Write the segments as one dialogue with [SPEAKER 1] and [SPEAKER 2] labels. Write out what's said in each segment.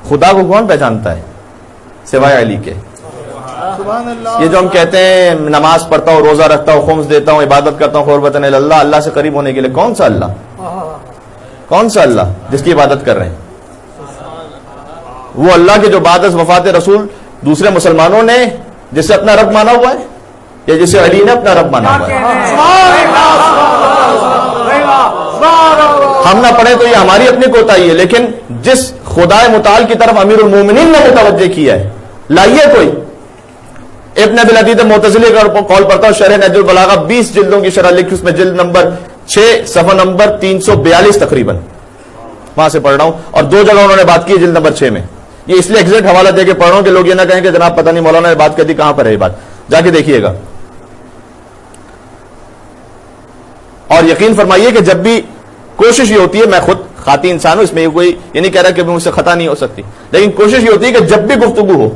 [SPEAKER 1] خدا کو کون پہچانتا ہے سوائے علی کے؟ یہ جو ہم کہتے ہیں نماز پڑھتا ہوں، روزہ رکھتا ہوں، خمس دیتا ہوں، عبادت کرتا ہوں قربتاً الی اللہ، اللہ سے قریب ہونے کے لیے، کون سا اللہ؟ کون سا اللہ جس کی عبادت کر رہے ہیں؟ وہ اللہ کے جو بعد از وفات رسول دوسرے مسلمانوں نے جسے اپنا رب مانا ہوا ہے، یا جسے علی نے اپنا رب مانا ہوا ہے؟ ہم نہ پڑھیں تو یہ ہماری اپنی کوتاہی ہے، لیکن جس خدا متعال کی طرف امیر المومنین نے متوجہ کیا ہے، لائیے کوئی ابن ابی العدید معتزلی کا قول پڑھتا ہوں، شرح نہج البلاغہ 20 جلدوں کی شرح لکھی، اس میں جلد نمبر 6 صفحہ نمبر 342 تقریباً وہاں سے پڑھ رہا ہوں، اور 2 جگہ انہوں نے بات کی جلد نمبر 6 میں. یہ اس لیے ایگزیکٹ حوالہ دے کے پڑھ رہا ہوں کہ لوگ یہ نہ کہیں کہ جناب پتہ نہیں مولانا نے بات کر دی، کہاں پر ہے یہ بات، جا کے دیکھیے گا. اور یقین فرمائیے کہ جب بھی کوشش یہ ہوتی ہے، میں خود خاطی انسان ہوں، اس میں کوئی یہ نہیں کہہ رہا کہ مجھ سے خطا نہیں ہو سکتی، لیکن کوشش یہ ہوتی ہے کہ جب بھی گفتگو ہو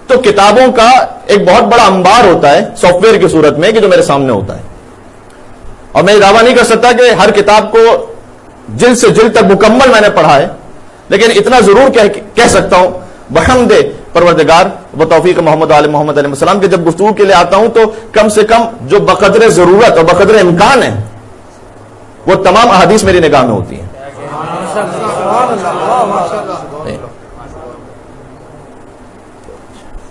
[SPEAKER 1] تو کتابوں کا ایک بہت بڑا انبار ہوتا ہے سافٹ ویئر کی صورت میں کہ جو میرے سامنے ہوتا ہے، اور میں یہ دعویٰ نہیں کر سکتا کہ ہر کتاب کو جلد سے جلد تک مکمل میں نے پڑھا ہے، لیکن اتنا ضرور کہہ سکتا ہوں بحمد پروردگار و توفیق محمد علیہ محمد علیہ السلام کہ جب گفتگو کے لیے آتا ہوں تو کم سے کم جو بقدر ضرورت اور بقدر امکان ہے وہ تمام احادیث میری نگاہ میں ہوتی ہیں.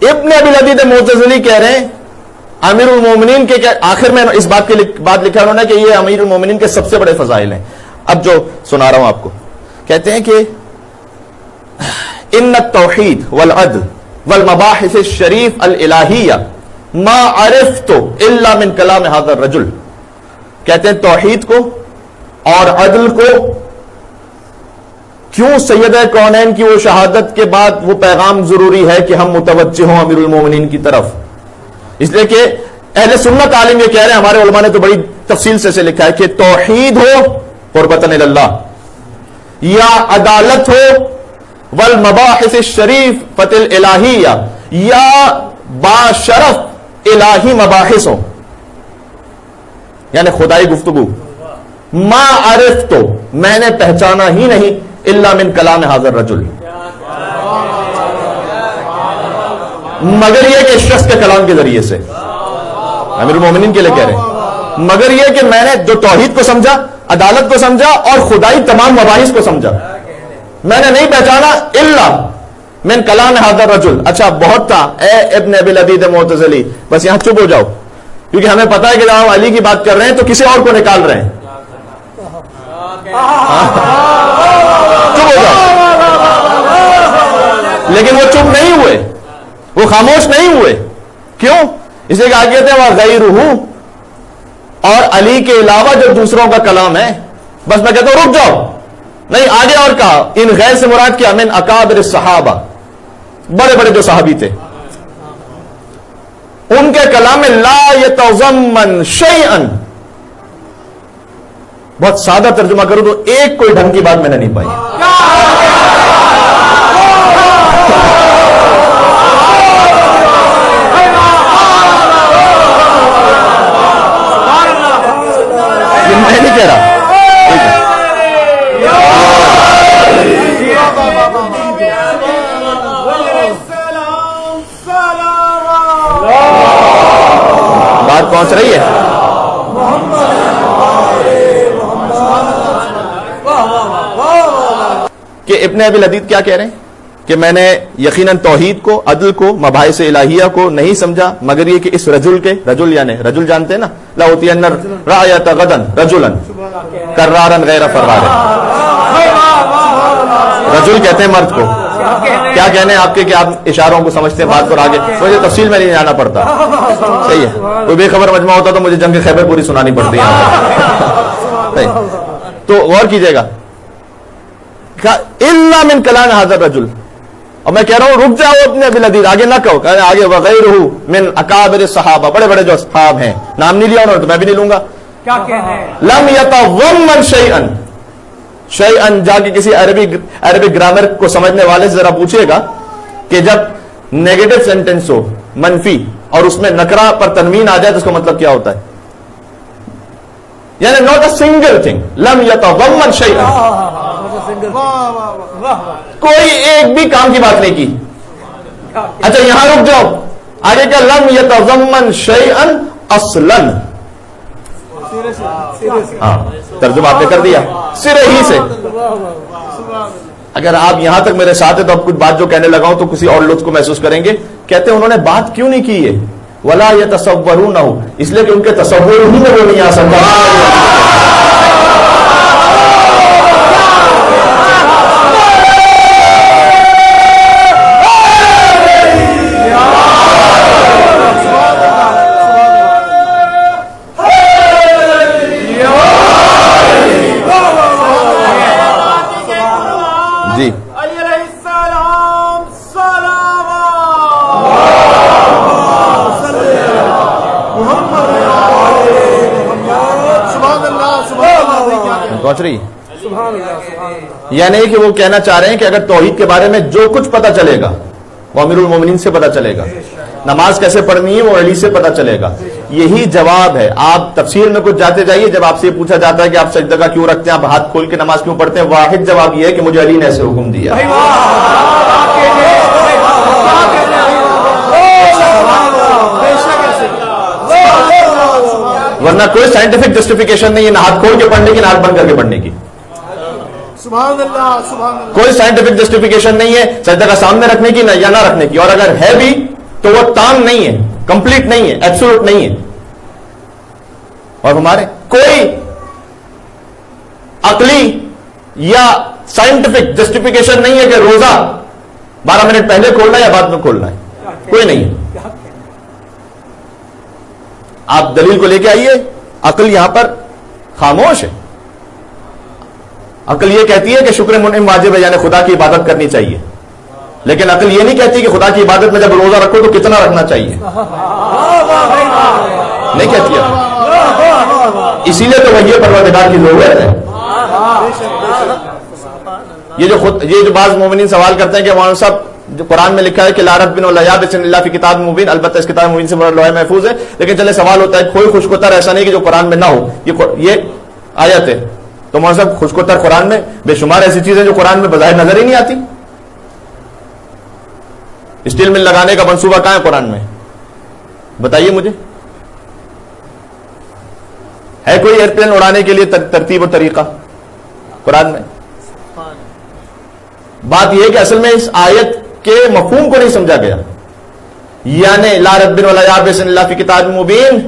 [SPEAKER 1] ابن ابی العدید معتزلی کہہ رہے ہیں امیر المومنین کے آخر میں اس بات لکھا انہوں نے کہ یہ امیر المومنین کے سب سے بڑے فضائل ہیں. اب جو سنا رہا ہوں آپ کو، کہتے ہیں کہ ان التوحید والعدل والمباحث الشریف الالہیہ ما عرفت الا من کلام هذا الرجل. کہتے ہیں توحید کو اور عدل کو کیوں سیدہ کونین کی وہ شہادت کے بعد وہ پیغام ضروری ہے کہ ہم متوجہ ہوں امیر المومنین کی طرف، اس لیے کہ اہل سنت عالم یہ کہہ رہے ہیں، ہمارے علماء نے تو بڑی تفصیل سے لکھا ہے کہ توحید ہو قربتاً الی اللہ، یا عدالت ہو والمباحث الشریفۃ الالہیہ، یا باشرف الہی مباحث ہو، یعنی خدائی گفتگو. ما عرفت، میں نے پہچانا ہی نہیں الا من کلام هذا الرجل، مگر یہ کہ شخص کے کلام کے ذریعے سے، امیر المومنین کے لیے کہہ رہے ہیں، مگر یہ کہ میں نے جو توحید کو سمجھا، عدالت کو سمجھا اور خدائی تمام مباحث کو سمجھا، میں نے نہیں پہچانا الا من کلام هذا الرجل. اچھا بہت تھا اے ابن ابی العدید معتزلی، بس یہاں چپ ہو جاؤ، کیونکہ ہمیں پتا ہے کہ جب ہم علی کی بات کر رہے ہیں تو کسی اور کو نکال رہے ہیں. چپ ہو جاؤ. لیکن وہ چپ نہیں ہوئے، وہ خاموش نہیں ہوئے. کیوں؟ اس لیے کہ آگے کہتے ہیں وغیرہ، اور علی کے علاوہ جو دوسروں کا کلام ہے. بس میں کہتا ہوں رک جاؤ، نہیں آگے اور کہا ان غیر سے مراد کیا؟ من اکابر الصحابہ، بڑے بڑے جو صحابی تھے ان کے کلام میں لا یتضمن شیئا. بہت سادہ ترجمہ کروں تو ایک کوئی ڈھنگ کی بات میں نے نہیں پائی. میں نہیں کہہ رہا، بات پہنچ رہی ہے. کہ ابن ابی العدید کیا کہہ رہے ہیں کہ میں نے یقیناً توحید کو، عدل کو، مباحث الہیہ کو نہیں سمجھا مگر یہ کہ اس رجل کے، رجل یعنی رجل جانتے ہیں نا، لاؤتین رعیت غدا رجلا کرارا غیر فرار. رجل کہتے ہیں مرد کو. کیا کہنے آپ کے کہ آپ اشاروں کو سمجھتے ہیں، بات پر آگے مجھے تفصیل میں نہیں جانا پڑتا. صحیح ہے، کوئی بے خبر مجمع ہوتا تو مجھے جنگ خیبر پوری سنانی پڑتی ہے. تو غور کیجئے گا، الا من کلام هذا الرجل. اور میں کہہ رہا ہوں رک جاؤ ابن ابی العدید، آگے نہ کہو، آگے وغیرہ من اکابر الصحابہ، بڑے بڑے جو صحاب ہیں، نام نہیں لیا انہوں نے تو میں بھی نہیں لوں گا. کیا کہنا ہے؟ لم یتضمن شیئا. شیئا جا کے کسی عربی گرامر کو سمجھنے والے سے ذرا پوچھئے گا کہ جب نیگیٹو سینٹینس ہو، منفی، اور اس میں نکرہ پر تنوین آ جائے تو اس کا مطلب کیا ہوتا ہے؟ یعنی ناٹ اے سنگل تھنگ. لم یتضمن شیئا، کوئی ایک بھی کام کی بات نہیں کی. اچھا یہاں رک جاؤ, آگے کیا لم یتضمن شیئا اصلا, ہاں ترجمہ آپ نے کر دیا سرے ہی سے. اگر آپ یہاں تک میرے ساتھ ہیں تو اب کچھ بات جو کہنے لگا ہوں تو کسی اور لطف کو محسوس کریں گے. کہتے ہیں انہوں نے بات کیوں نہیں کی ہے, ولا یتصورونہ, اس لیے کہ ان کے تصور ہی میں وہ نہیں آ سکتا. جی پہنچ رہی, یعنی کہ وہ کہنا چاہ رہے ہیں کہ اگر توحید کے بارے میں جو کچھ پتا چلے گا وہ امیر المومنین سے پتا چلے گا, نماز کیسے پڑھنی ہے وہ علی سے پتا چلے گا. یہی جواب ہے. آپ تفسیر میں کچھ جاتے جائیے, جب آپ سے پوچھا جاتا ہے کہ آپ سجدہ کا کیوں رکھتے ہیں, آپ ہاتھ کھول کے نماز کیوں پڑھتے ہیں, واحد جواب یہ ہے کہ مجھے علی نے ایسے حکم دیا. ورنہ کوئی سائنٹیفک جسٹیفیکیشن نہیں ہے نہ ہاتھ کھول کے پڑھنے کی نہ ہاتھ بند کر کے پڑھنے کی.
[SPEAKER 2] سبحان اللہ, سبحان اللہ.
[SPEAKER 1] کوئی سائنٹیفک جسٹیفیکیشن نہیں ہے سجدہ کا سامنے رکھنے کی یا نہ رکھنے کی, اور اگر ہے بھی تو وہ تام نہیں ہے, کمپلیٹ نہیں ہے, ایبسولوٹ نہیں ہے. اور ہمارے کوئی عقلی یا سائنٹیفک جسٹیفیکیشن نہیں ہے کہ روزہ 12 منٹ پہلے کھولنا ہے یا بعد میں کھولنا ہے, کوئی نہیں ہے. آپ دلیل کو لے کے آئیے. عقل یہاں پر خاموش ہے. عقل یہ کہتی ہے کہ شکر منعم واجب ہے, یعنی خدا کی عبادت کرنی چاہیے, لیکن عقل یہ نہیں کہتی کہ خدا کی عبادت میں جب روزہ رکھو تو کتنا رکھنا چاہیے, نہیں کہتی ہے. اسی لیے تو وہی پروردگار کی ضرورت ہے. یہ جو بعض مومنین سوال کرتے ہیں کہ مولانا صاحب جو قرآن میں لکھا ہے کہ لا رب ولا یابس الا فی کتاب مبین, البتہ اس کتاب مبین سے لوح محفوظ ہے, لیکن چلے سوال ہوتا ہے کوئی خوشگوار ایسا نہیں کہ جو قرآن میں نہ ہو. یہ آیت ہے تو مولانا صاحب خوشگوار قرآن میں بے شمار ایسی چیزیں جو قرآن میں بظاہر نظر ہی نہیں آتی. اسٹیل مل لگانے کا منصوبہ کہاں ہے قرآن میں, بتائیے مجھے. ہے کوئی ایئرپلین اڑانے کے لیے ترتیب و طریقہ قرآن میں؟ بات یہ ہے کہ اصل میں اس آیت کے مفہوم کو نہیں سمجھا گیا. یعنی لا رب ولا یابس الا فی کتاب مبین,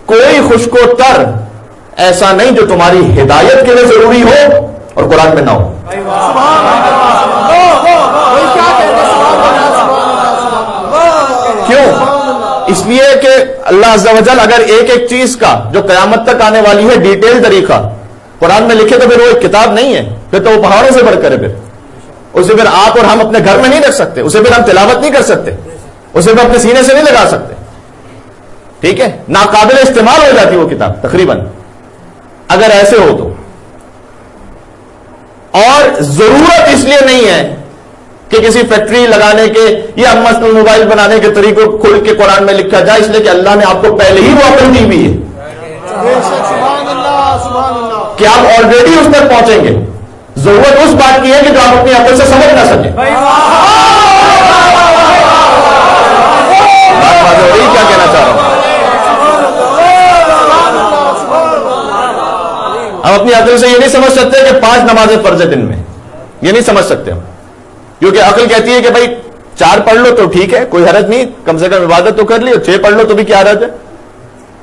[SPEAKER 1] کوئی خشک و تر ایسا نہیں جو تمہاری ہدایت کے لیے ضروری ہو اور قرآن میں نہ ہو. کیوں؟ اس لیے کہ اللہ عز و جل اگر ایک ایک چیز کا جو قیامت تک آنے والی ہے ڈیٹیل طریقہ قرآن میں لکھے تو پھر وہ ایک کتاب نہیں ہے, پھر تو وہ پہاڑوں سے بڑھ کر ہے. پھر اسے پھر آپ اور ہم اپنے گھر میں نہیں رکھ سکتے, اسے پھر ہم تلاوت نہیں کر سکتے, اسے پھر اپنے سینے سے نہیں لگا سکتے. ٹھیک ہے, ناقابل استعمال ہو جاتی وہ کتاب تقریباً اگر ایسے ہو تو. اور ضرورت اس لیے نہیں ہے کہ کسی فیکٹری لگانے کے یا مثلا موبائل بنانے کے طریقوں کھل کے قرآن میں لکھا جائے, اس لیے کہ اللہ نے آپ کو پہلے ہی وہ عقل دی ہوئی ہے کہ آپ آلریڈی اس تک پہنچیں گے. ضرورت اس بات کی ہے کہ جو آپ اپنی عقل سے سمجھ نہ سکیں. کیا کہنا چاہ رہا ہوں, ہم اپنی عقل سے یہ نہیں سمجھ سکتے کہ 5 نمازیں فرض ہے دن میں, یہ نہیں سمجھ سکتے ہم, کیونکہ عقل کہتی ہے کہ بھائی 4 پڑھ لو تو ٹھیک ہے, کوئی حرج نہیں, کم سے کم عبادت تو کر لی, اور 6 پڑھ لو تو بھی کیا حرج ہے.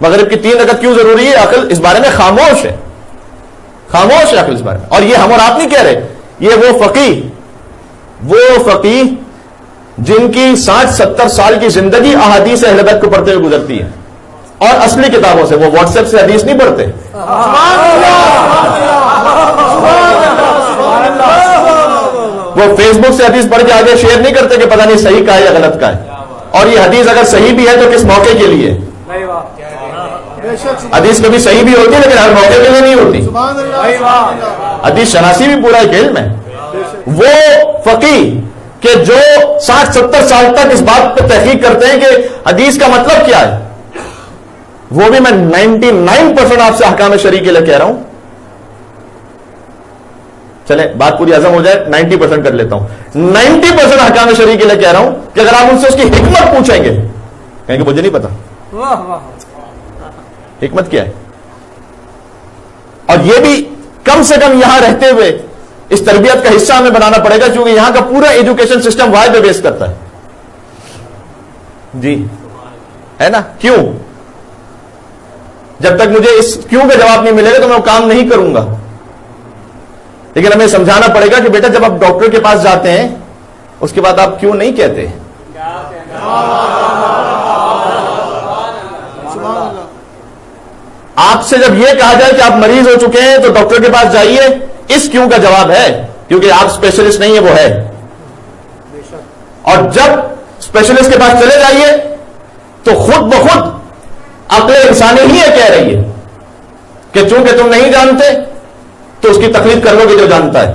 [SPEAKER 1] مغرب کی 3 رکعت کیوں ضروری ہے؟ عقل اس بارے میں خاموش ہے, خاموش ہے عقل اس بارے میں. اور یہ ہم اور آپ نہیں کہہ رہے, یہ وہ فقیہ جن کی 60-70 سال کی زندگی احادیث اہل بیت کو پڑھتے ہوئے گزرتی ہے, اور اصلی کتابوں سے, وہ واٹس ایپ سے حدیث نہیں پڑھتے. وہ فیس بک سے حدیث پڑھ کے آگے شیئر نہیں کرتے کہ پتہ نہیں صحیح کا ہے یا غلط کا ہے, اور یہ حدیث اگر صحیح بھی ہے تو کس موقع کے لیے. حدیث کبھی صحیح بھی ہوتی ہے لیکن ہر موقع کے لیے نہیں ہوتی. حدیث شناسی بھی پورا ایک علم ہے. وہ فقیہ کہ جو 60-70 سال تک اس بات پہ تحقیق کرتے ہیں کہ حدیث کا مطلب کیا ہے, وہ بھی میں 99% آپ سے احکام شرعی کے لیے کہہ رہا ہوں چلے بات پوری ہضم ہو جائے 90% کر لیتا ہوں. 90% احکام شرعی کے لیے کہہ رہا ہوں کہ اگر آپ ان سے اس کی حکمت پوچھیں گے کہیں گے مجھے نہیں پتا حکمت کیا ہے. اور یہ بھی کم سے کم یہاں رہتے ہوئے اس تربیت کا حصہ ہمیں بنانا پڑے گا کیونکہ یہاں کا پورا ایجوکیشن سسٹم وائی پہ بیس کرتا ہے. جی ہے نا. کیوں؟ جب تک مجھے اس کیوں کا جواب نہیں ملے گا تو میں وہ کام نہیں کروں گا. لیکن ہمیں سمجھانا پڑے گا کہ بیٹا جب آپ ڈاکٹر کے پاس جاتے ہیں اس کے بعد آپ کیوں نہیں کہتے. آپ سے جب یہ کہا جائے کہ آپ مریض ہو چکے ہیں تو ڈاکٹر کے پاس جائیے, اس کیوں کا جواب ہے کیونکہ آپ اسپیشلسٹ نہیں ہے, وہ ہے. اور جب اسپیشلسٹ کے پاس چلے جائیے تو خود بخود عقل انسانی ہی یہ کہہ رہی ہے کہ چونکہ تم نہیں جانتے تو اس کی تقلید کر لو گے جو جانتا ہے.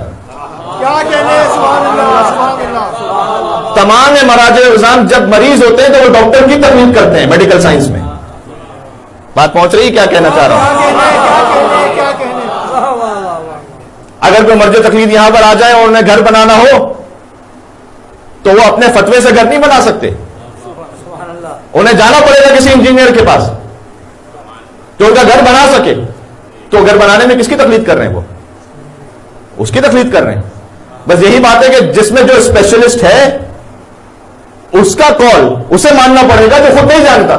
[SPEAKER 2] کیا کہنے, سبحان اللہ, سبحان اللہ.
[SPEAKER 1] تمام مراجع نظام جب مریض ہوتے ہیں تو وہ ڈاکٹر کی تقلید کرتے ہیں میڈیکل سائنس میں. بات پہنچ رہی ہے کیا کہنا چاہ رہا ہوں.
[SPEAKER 2] کیا کہنے.
[SPEAKER 1] اگر کوئی مرجع تقلید یہاں پر آ جائے اور انہیں گھر بنانا ہو تو وہ اپنے فتوے سے گھر نہیں بنا سکتے. انہیں جانا پڑے گا کسی انجینئر کے پاس جو ان کا گھر بنا سکے. تو گھر بنانے میں کس کی تقلید کر رہے ہیں؟ وہ اس کی تقلید کر رہے ہیں. بس یہی بات ہے کہ جس میں جو اسپیشلسٹ ہے اس کا کال اسے ماننا پڑے گا جو خود نہیں جانتا.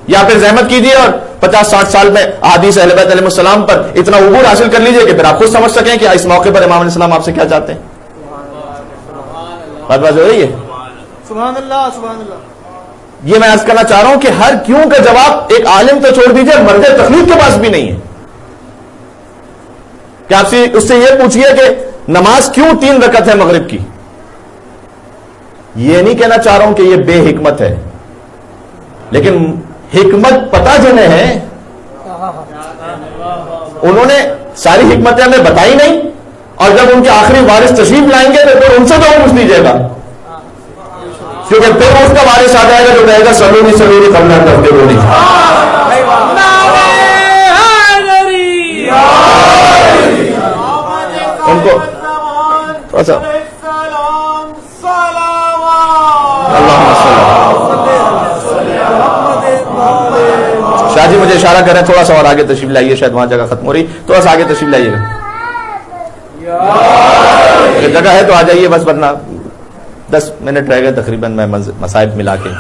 [SPEAKER 1] یا پھر زحمت کیجیے اور 50-60 سال میں احادیث اہل بیت علیہ السلام پر اتنا عبور حاصل کر لیجیے کہ پھر آپ خود سمجھ سکیں کہ اس موقع پر امام علیہ السلام آپ سے کیا چاہتے ہیں. بات ہو رہی ہے.
[SPEAKER 2] سبحان اللہ, سبحان اللہ.
[SPEAKER 1] یہ میں عرض کرنا چاہ رہا ہوں کہ ہر کیوں کا جواب ایک عالم تو چھوڑ دیجیے مرجع تقلید کے پاس بھی نہیں ہے. کہ آپ سے اس سے یہ پوچھئے کہ نماز کیوں 3 رکعت ہے مغرب کی. یہ نہیں کہنا چاہ رہا ہوں کہ یہ بے حکمت ہے, لیکن حکمت پتہ جنہیں ہے انہوں نے ساری حکمتیں ہمیں بتائی نہیں, اور جب ان کے آخری وارث تشریف لائیں گے تو ان سے تو پوچھ لیجیے گا کیونکہ پھر اس کا وارث آ جائے گا جو کہے گا سلونی سلونی قبلہ کرتے ہو نہیں. ان کو تھوڑا سا شاہ جی مجھے اشارہ کریں تھوڑا سا اور آگے تشریف لائیے, شاید وہاں جگہ ختم ہو رہی, تھوڑا سا آگے تشریف لائیے گا. اگر جگہ ہے تو آ جائیے بس, ورنہ 10 منٹ رہ گئے تقریباً میں مصائب ملا کے.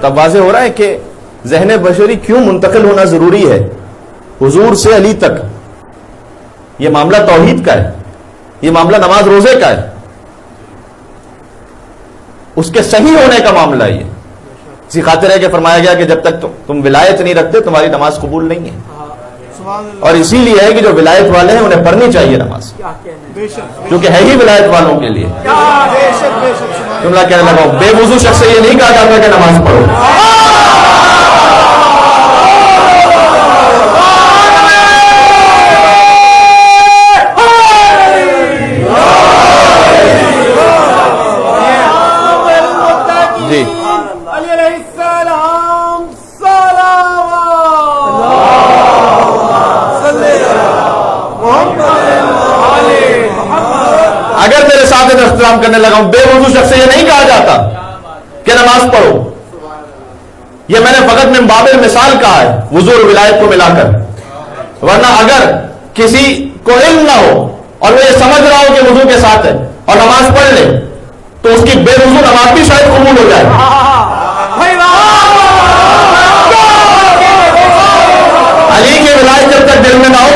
[SPEAKER 1] تب واضح ہو رہا ہے کہ ذہن بشری کیوں منتقل ہونا ضروری ہے حضور سے علی تک. یہ معاملہ توحید کا ہے, یہ معاملہ نماز روزے کا ہے, اس کے صحیح ہونے کا معاملہ ہے. یہ اسی خاطر ہے کہ فرمایا گیا کہ جب تک تم ولایت نہیں رکھتے تمہاری نماز قبول نہیں ہے. اور اسی لیے ہے کہ جو ولایت والے ہیں انہیں پڑھنی چاہیے نماز, کیونکہ ہے ہی ولایت والوں کے لیے. جملہ کہنے لگا بے وضو شخص سے یہ نہیں کہا جاتا کہ نماز پڑھو. جی اگر میرے ساتھ احترام کرنے لگا ہوں, بے وضو شخص سے یہ نہیں کہا جاتا کہ نماز پڑھو. یہ میں نے فقط من باب مثال کہا ہے وضو اور ولایت کو ملا کر. ورنہ اگر کسی کو علم نہ ہو اور وہ یہ سمجھ رہا ہو کہ وضو کے ساتھ ہے اور نماز پڑھ لے تو اس کی بے وضو نماز بھی شاید قبول ہو جائے. علی کی ولایت جب تک دل میں نہ ہو